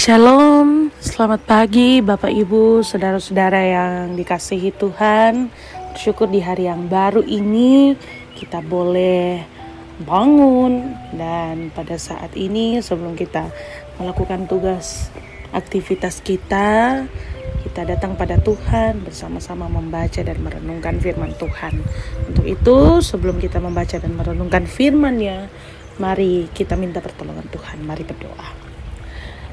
Shalom, selamat pagi Bapak Ibu, saudara-saudara yang dikasihi Tuhan. Bersyukur di hari yang baru ini kita boleh bangun. Dan pada saat ini sebelum kita melakukan tugas aktivitas kita datang pada Tuhan bersama-sama membaca dan merenungkan firman Tuhan. Untuk itu sebelum kita membaca dan merenungkan firman-Nya, mari kita minta pertolongan Tuhan. Mari berdoa.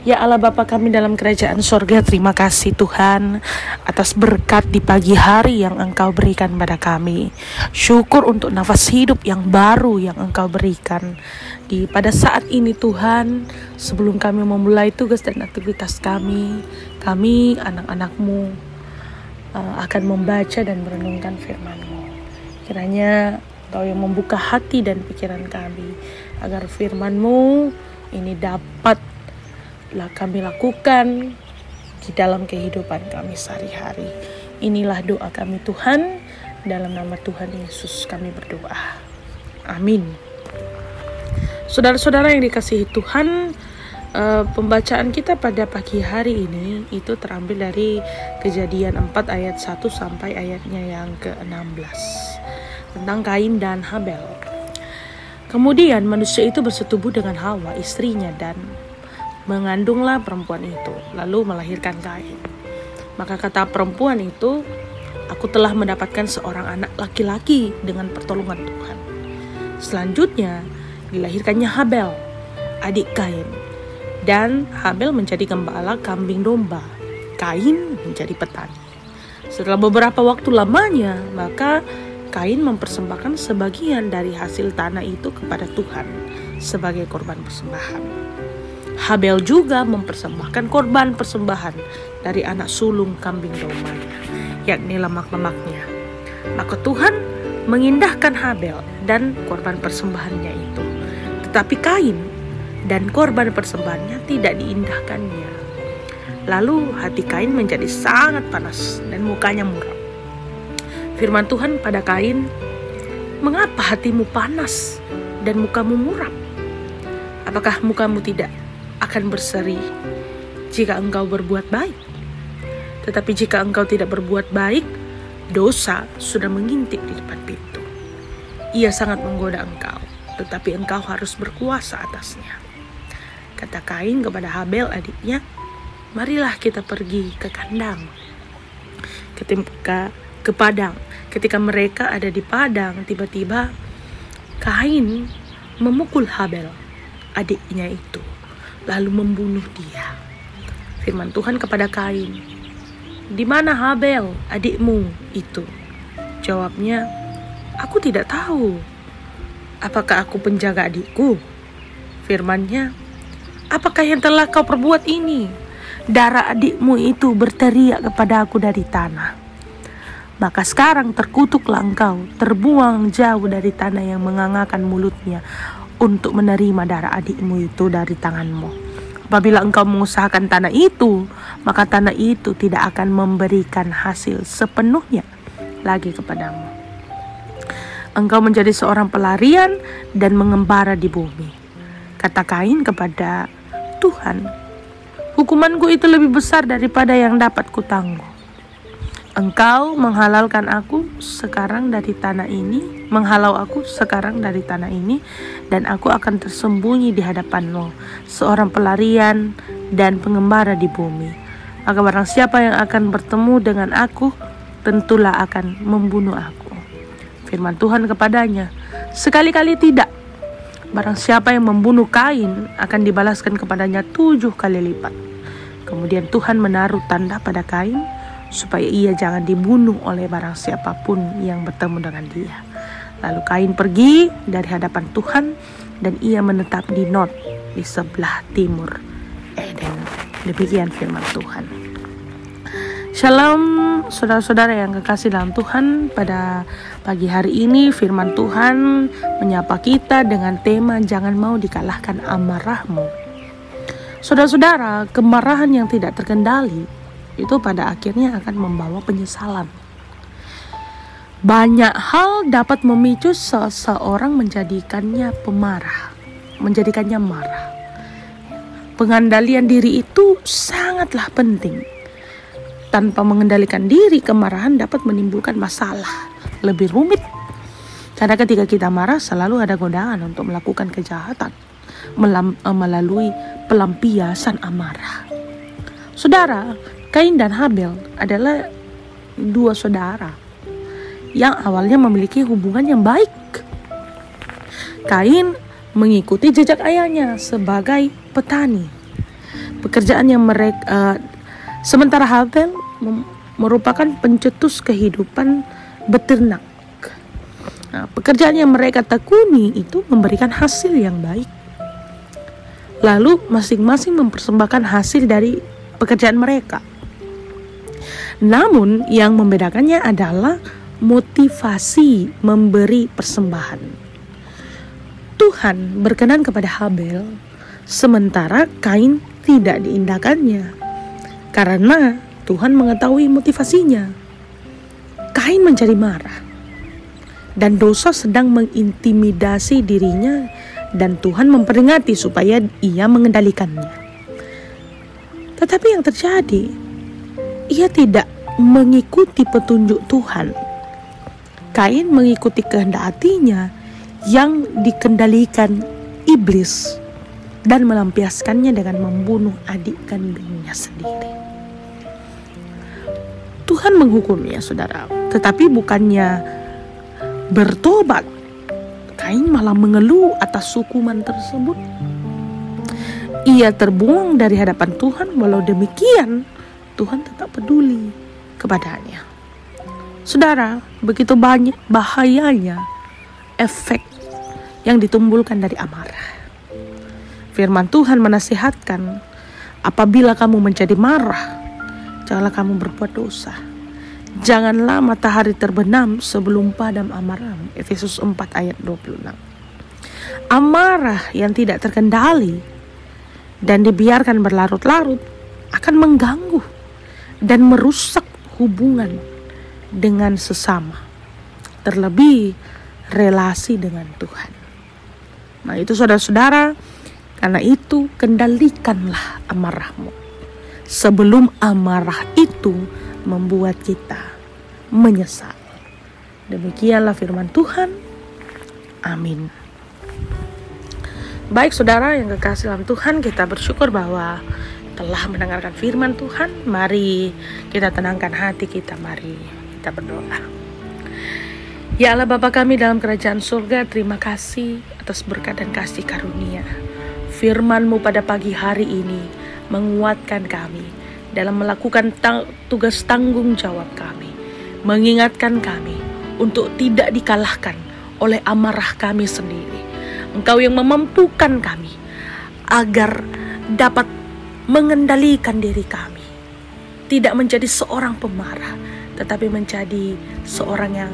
Ya Allah Bapa kami dalam kerajaan sorga, terima kasih Tuhan atas berkat di pagi hari yang Engkau berikan pada kami. Syukur untuk nafas hidup yang baru yang Engkau berikan pada saat ini Tuhan. Sebelum kami memulai tugas dan aktivitas kami anak-anak-Mu akan membaca dan merenungkan firman-Mu. Kiranya Engkau yang membuka hati dan pikiran kami agar firman-Mu ini dapat kami lakukan di dalam kehidupan kami sehari-hari. Inilah doa kami Tuhan, dalam nama Tuhan Yesus kami berdoa. Amin. Saudara-saudara yang dikasihi Tuhan, pembacaan kita pada pagi hari ini itu terambil dari Kejadian 4 ayat 1 sampai ayatnya yang ke-16 tentang Kain dan Habel. Kemudian manusia itu bersetubuh dengan Hawa istrinya dan mengandunglah perempuan itu, lalu melahirkan Kain. Maka kata perempuan itu, aku telah mendapatkan seorang anak laki-laki dengan pertolongan Tuhan. Selanjutnya dilahirkannya Habel, adik Kain. Dan Habel menjadi gembala kambing domba, Kain menjadi petani. Setelah beberapa waktu lamanya, maka Kain mempersembahkan sebagian dari hasil tanah itu kepada Tuhan sebagai korban persembahan. Habel juga mempersembahkan korban persembahan dari anak sulung kambing dombanya, yakni lemak-lemaknya. Maka Tuhan mengindahkan Habel dan korban persembahannya itu, tetapi Kain dan korban persembahannya tidak diindahkannya. Lalu hati Kain menjadi sangat panas dan mukanya muram. Firman Tuhan pada Kain, "Mengapa hatimu panas dan mukamu muram? Apakah mukamu tidak akan berseri jika engkau berbuat baik? Tetapi jika engkau tidak berbuat baik, dosa sudah mengintip di depan pintu. Ia sangat menggoda engkau, tetapi engkau harus berkuasa atasnya." Kata Kain kepada Habel adiknya, "Marilah kita pergi ke kandang." Ke padang. Ketika mereka ada di padang, tiba-tiba Kain memukul Habel adiknya itu, lalu membunuh dia. Firman Tuhan kepada Kain, "Di mana Habel adikmu itu?" Jawabnya, "Aku tidak tahu. Apakah aku penjaga adikku?" Firman-Nya, "Apakah yang telah kau perbuat ini? Darah adikmu itu berteriak kepada aku dari tanah. Maka sekarang terkutuklah engkau, terbuang jauh dari tanah yang mengangakan mulutnya untuk menerima darah adikmu itu dari tanganmu. Apabila engkau mengusahakan tanah itu, maka tanah itu tidak akan memberikan hasil sepenuhnya lagi kepadamu. Engkau menjadi seorang pelarian dan mengembara di bumi." Kata Kain kepada Tuhan, "Hukumanku itu lebih besar daripada yang dapat kutangguh. Engkau menghalau aku sekarang dari tanah ini, dan aku akan tersembunyi di hadapan-Mu, seorang pelarian dan pengembara di bumi. Maka barang siapa yang akan bertemu dengan aku, tentulah akan membunuh aku." Firman Tuhan kepadanya, "Sekali-kali tidak. Barang siapa yang membunuh Kain akan dibalaskan kepadanya 7 kali lipat." Kemudian Tuhan menaruh tanda pada Kain, supaya ia jangan dibunuh oleh barang siapapun yang bertemu dengan dia. Lalu Kain pergi dari hadapan Tuhan, dan ia menetap di Nod, di sebelah timur Eden. Demikian firman Tuhan. Shalom saudara-saudara yang kekasih dalam Tuhan. Pada pagi hari ini firman Tuhan menyapa kita dengan tema "Jangan mau dikalahkan amarahmu". Saudara-saudara, kemarahan yang tidak terkendali itu pada akhirnya akan membawa penyesalan. Banyak hal dapat memicu seseorang menjadikannya marah. Pengendalian diri itu sangatlah penting. Tanpa mengendalikan diri, kemarahan dapat menimbulkan masalah lebih rumit. Karena ketika kita marah selalu ada godaan untuk melakukan kejahatan melalui pelampiasan amarah. Saudara, Kain dan Habel adalah dua saudara yang awalnya memiliki hubungan yang baik. Kain mengikuti jejak ayahnya sebagai petani. Pekerjaan yang sementara Habel merupakan pencetus kehidupan beternak. Nah, pekerjaan yang mereka tekuni itu memberikan hasil yang baik. Lalu masing-masing mempersembahkan hasil dari pekerjaan mereka. Namun yang membedakannya adalah motivasi memberi persembahan. Tuhan berkenan kepada Habel, sementara Kain tidak diindahkannya. Karena Tuhan mengetahui motivasinya. Kain menjadi marah, dan dosa sedang mengintimidasi dirinya, dan Tuhan memperingati supaya ia mengendalikannya. Tetapi yang terjadi, ia tidak mengikuti petunjuk Tuhan. Kain mengikuti kehendak hatinya yang dikendalikan iblis dan melampiaskannya dengan membunuh adik kandungnya sendiri. Tuhan menghukumnya, saudara, tetapi bukannya bertobat. Kain malah mengeluh atas hukuman tersebut. Ia terbuang dari hadapan Tuhan, walau demikian Tuhan tetap peduli kepadanya. Saudara, begitu banyak bahayanya efek yang ditimbulkan dari amarah. Firman Tuhan menasihatkan, apabila kamu menjadi marah, janganlah kamu berbuat dosa. Janganlah matahari terbenam sebelum padam amarahmu. Efesus 4 ayat 26. Amarah yang tidak terkendali dan dibiarkan berlarut-larut akan mengganggu dan merusak hubungan dengan sesama, terlebih relasi dengan Tuhan. Nah itu saudara-saudara, karena itu kendalikanlah amarahmu sebelum amarah itu membuat kita menyesal. Demikianlah firman Tuhan. Amin. Baik saudara yang kekasih dalam Tuhan, kita bersyukur bahwa telah mendengarkan firman Tuhan. Mari kita tenangkan hati kita, mari kita berdoa. Ya Allah Bapa kami dalam kerajaan surga, terima kasih atas berkat dan kasih karunia. Firman-Mu pada pagi hari ini menguatkan kami dalam melakukan tugas tanggung jawab kami, mengingatkan kami untuk tidak dikalahkan oleh amarah kami sendiri. Engkau yang memampukan kami agar dapat mengendalikan diri kami, tidak menjadi seorang pemarah, tetapi menjadi seorang yang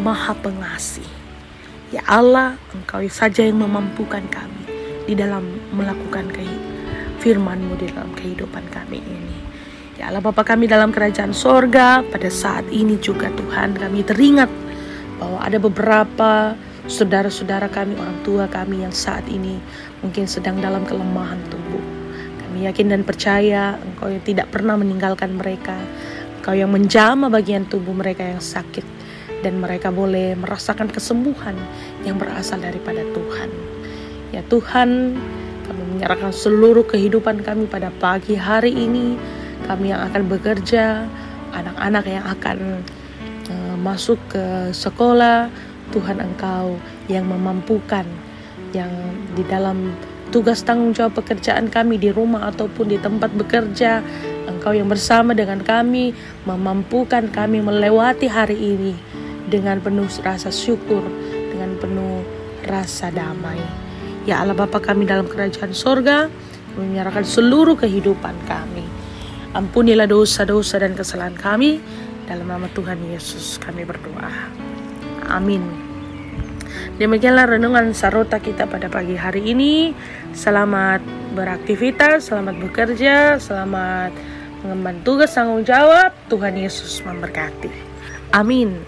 maha pengasih. Ya Allah, Engkau saja yang memampukan kami di dalam melakukan firman-Mu di dalam kehidupan kami ini. Ya Allah Bapa kami dalam kerajaan sorga, pada saat ini juga Tuhan kami teringat bahwa ada beberapa saudara-saudara kami, orang tua kami yang saat ini mungkin sedang dalam kelemahan tubuh. Kami yakin dan percaya Engkau yang tidak pernah meninggalkan mereka, Engkau yang menjamah bagian tubuh mereka yang sakit, dan mereka boleh merasakan kesembuhan yang berasal daripada Tuhan. Ya Tuhan, kami menyerahkan seluruh kehidupan kami pada pagi hari ini. Kami yang akan bekerja, anak-anak yang akan masuk ke sekolah, Tuhan Engkau yang memampukan, yang di dalam tugas tanggung jawab pekerjaan kami di rumah ataupun di tempat bekerja, Engkau yang bersama dengan kami, memampukan kami melewati hari ini dengan penuh rasa syukur, dengan penuh rasa damai. Ya Allah Bapa kami dalam kerajaan sorga, kami menyerahkan seluruh kehidupan kami. Ampunilah dosa-dosa dan kesalahan kami, dalam nama Tuhan Yesus kami berdoa. Amin. Demikianlah renungan Sarota kita pada pagi hari ini. Selamat beraktivitas, selamat bekerja, selamat mengemban tugas tanggung jawab. Tuhan Yesus memberkati. Amin.